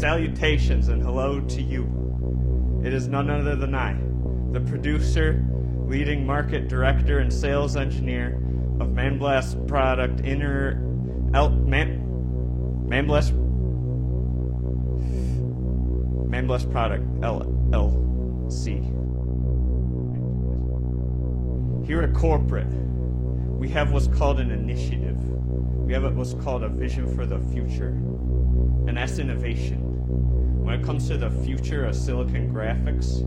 Salutations and hello to you. It is none other than I, the producer, leading market director, and sales engineer of Manblast Product Manblast Product LLC. Here at corporate, we have what's called an initiative. We have what's called a vision for the future, and that's innovation. When it comes to the future of silicon graphics,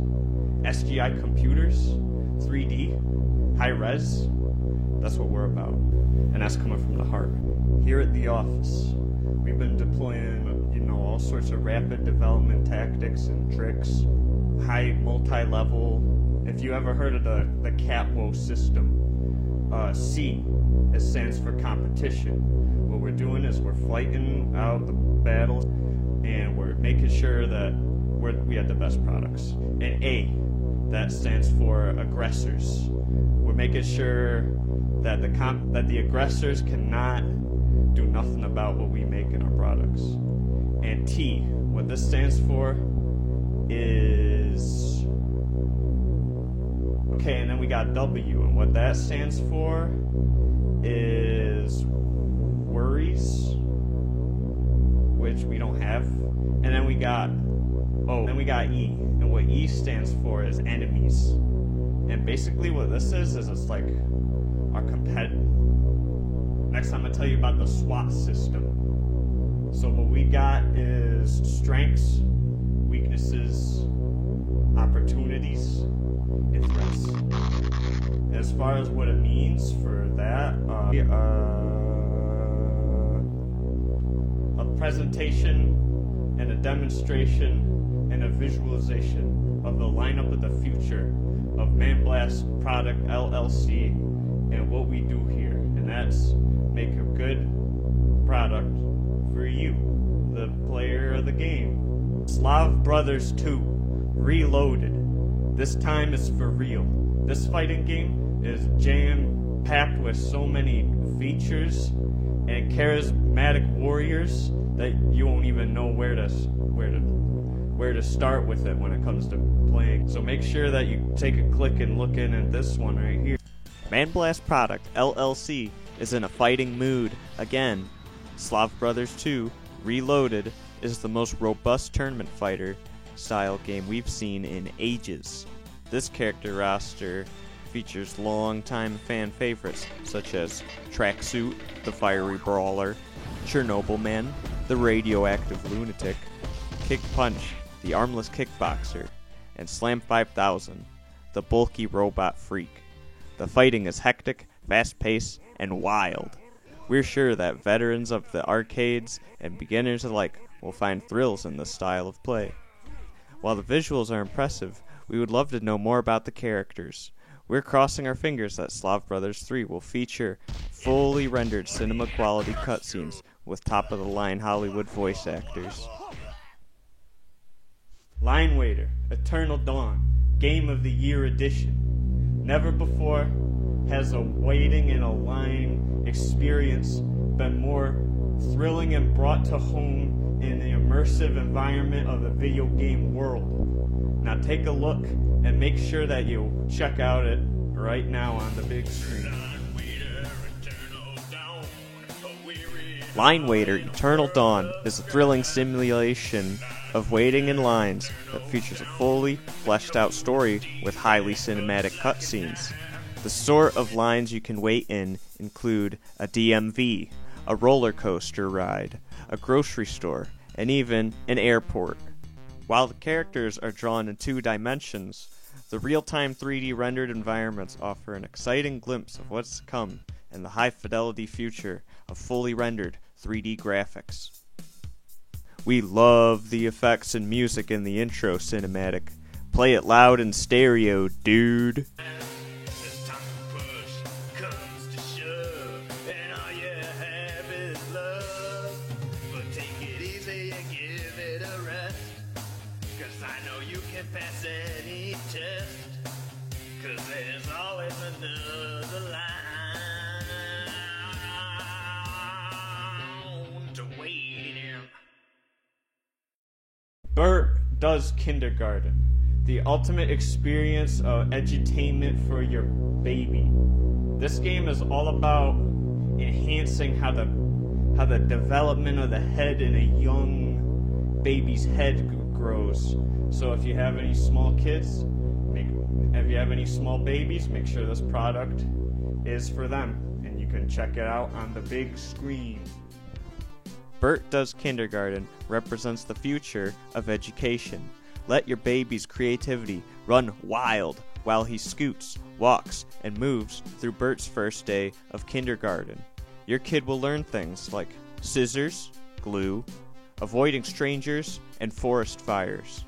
SGI computers, 3D, high res, that's what we're about, and that's coming from the heart. Here at the office, we've been deploying, all sorts of rapid development tactics and tricks, high multi-level. If you ever heard of the CATWO system, C, it stands for competition. What we're doing is we're fighting out the battles, and we're making sure that we have the best products. And A, that stands for aggressors. We're making sure that the aggressors cannot do nothing about what we make in our products. And T, what this stands for is... Okay, and then we got W, and what that stands for is worries, which we don't have. And then we got O, then we got E, and what E stands for is enemies. And basically what this is it's like our competitor. Next I'm going to tell you about the SWOT system. So what we got is strengths, weaknesses, opportunities, and threats. As far as what it means for that, a presentation and a demonstration and a visualization of the lineup of the future of Manblast Product LLC and what we do here, and that's make a good product for you, the player of the game. Slav Brothers 2 Reloaded. This time it's for real. This fighting game is jam-packed with so many features and charismatic warriors that you won't even know where to start with it when it comes to playing. So make sure that you take a click and look in at this one right here. Manblast Product LLC is in a fighting mood again. Slav Brothers 2 Reloaded is the most robust tournament fighter style game we've seen in ages. This character roster features long-time fan favorites such as Tracksuit, the Fiery Brawler, Chernobyl Man, the Radioactive Lunatic, Kick Punch, the Armless Kickboxer, and Slam 5000, the Bulky Robot Freak. The fighting is hectic, fast-paced, and wild. We're sure that veterans of the arcades and beginners alike will find thrills in this style of play. While the visuals are impressive, we would love to know more about the characters. We're crossing our fingers that Slav Brothers 3 will feature fully rendered cinema-quality cutscenes with top-of-the-line Hollywood voice actors. Line Waiter, Eternal Dawn, Game of the Year Edition. Never before has a waiting in a line experience been more thrilling and brought to home in the immersive environment of the video game world. Now take a look and make sure that you check out it right now on the big screen. Line Waiter Eternal Dawn is a thrilling simulation of waiting in lines that features a fully fleshed out story with highly cinematic cutscenes. The sort of lines you can wait in include a DMV, a roller coaster ride, a grocery store, and even an airport. While the characters are drawn in 2 dimensions, the real-time 3D rendered environments offer an exciting glimpse of what's to come in the high-fidelity future of fully rendered 3D graphics. We love the effects and music in the intro cinematic. Play it loud in stereo, dude. Pass any test, 'cause there's always another line to wait in. Bert Does Kindergarten, the ultimate experience of edutainment for your baby. This game is all about enhancing how the development of the head in a young baby's head grows. So if you have any small kids, if you have any small babies, make sure this product is for them, and you can check it out on the big screen. Bert Does Kindergarten represents the future of education. Let your baby's creativity run wild while he scoots, walks, and moves through Bert's first day of kindergarten. Your kid will learn things like scissors, glue, avoiding strangers, and forest fires.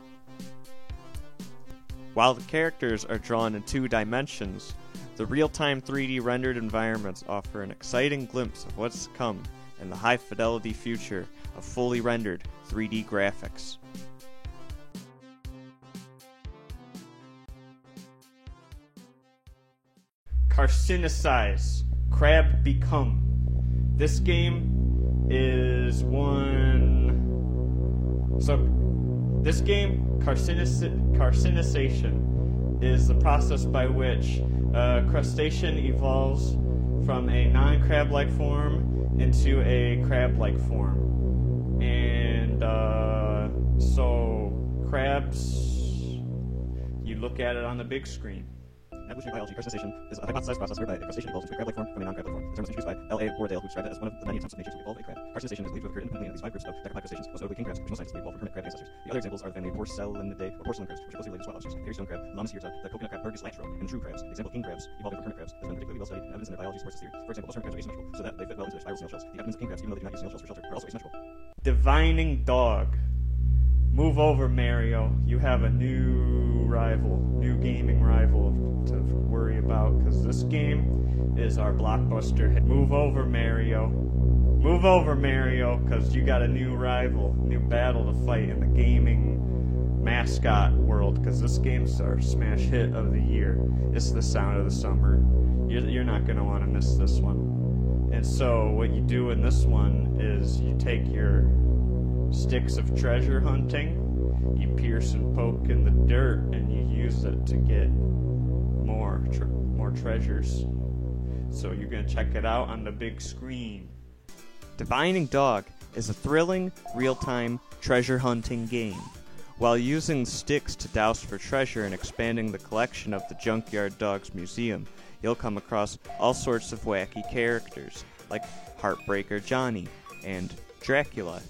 While the characters are drawn in 2 dimensions, the real-time 3D rendered environments offer an exciting glimpse of what's to come in the high-fidelity future of fully rendered 3D graphics. Carcinicize, Crab Become. This game is carcinization is the process by which a crustacean evolves from a non-crab-like form into a crab-like form. And so crabs, you look at it on the big screen. Evolutionary biology, carcinization is a hypothesized process whereby a crustacean evolves into a crab-like form from a non-crab-like form. The term was introduced by L.A. Wardale, who described it as one of the many attempts of nature to evolve a crab. Carcinization is believed to have occurred independently in at least 5 groups of decapod crustaceans, most notably king crabs, which most scientists believe evolved from hermit crab ancestors. The other examples are the family Porcellinidae, or porcelain crabs, which are closely related to swat lobsters, hairy stone crab, Lammas hirta, the coconut crab Bergus latro, and true crabs. The example of king crabs evolving from hermit crabs has been particularly well studied, and evidence in their biology supports this theory. For example, most hermit crabs are asymmetrical, so that they fit well into their spiral snail shells. The abdomens of king crabs, even though they do not use snail shells for shelter, are also asymmetrical. Divining Dog. Move over, Mario. You have a new rival, new gaming rival to worry about, because this game is our blockbuster hit. Move over, Mario. Move over, Mario, because you got a new rival, new battle to fight in the gaming mascot world, because this game's our smash hit of the year. It's the sound of the summer. You're not going to want to miss this one. And so what you do in this one is you take your sticks of treasure hunting, you pierce and poke in the dirt, and you use it to get more treasures. So you're going to check it out on the big screen. Divining Dog is a thrilling, real-time treasure hunting game. While using sticks to douse for treasure and expanding the collection of the Junkyard Dogs Museum, you'll come across all sorts of wacky characters, like Heartbreaker Johnny and Dracula.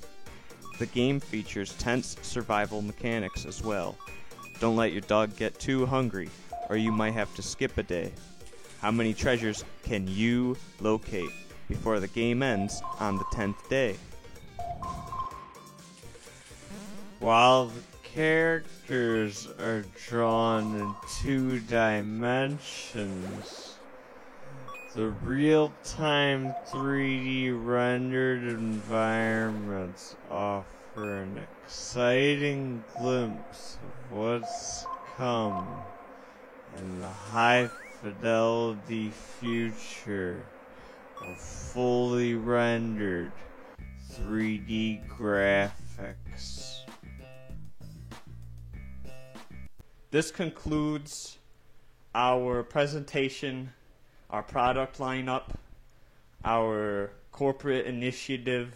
The game features tense survival mechanics as well. Don't let your dog get too hungry, or you might have to skip a day. How many treasures can you locate before the game ends on the 10th day? While the characters are drawn in 2 dimensions, the real-time 3D rendered environments offer an exciting glimpse of what's come in the high-fidelity future of fully rendered 3D graphics. This concludes our presentation, our product lineup, our corporate initiative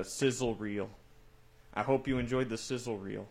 sizzle reel. I hope you enjoyed the sizzle reel.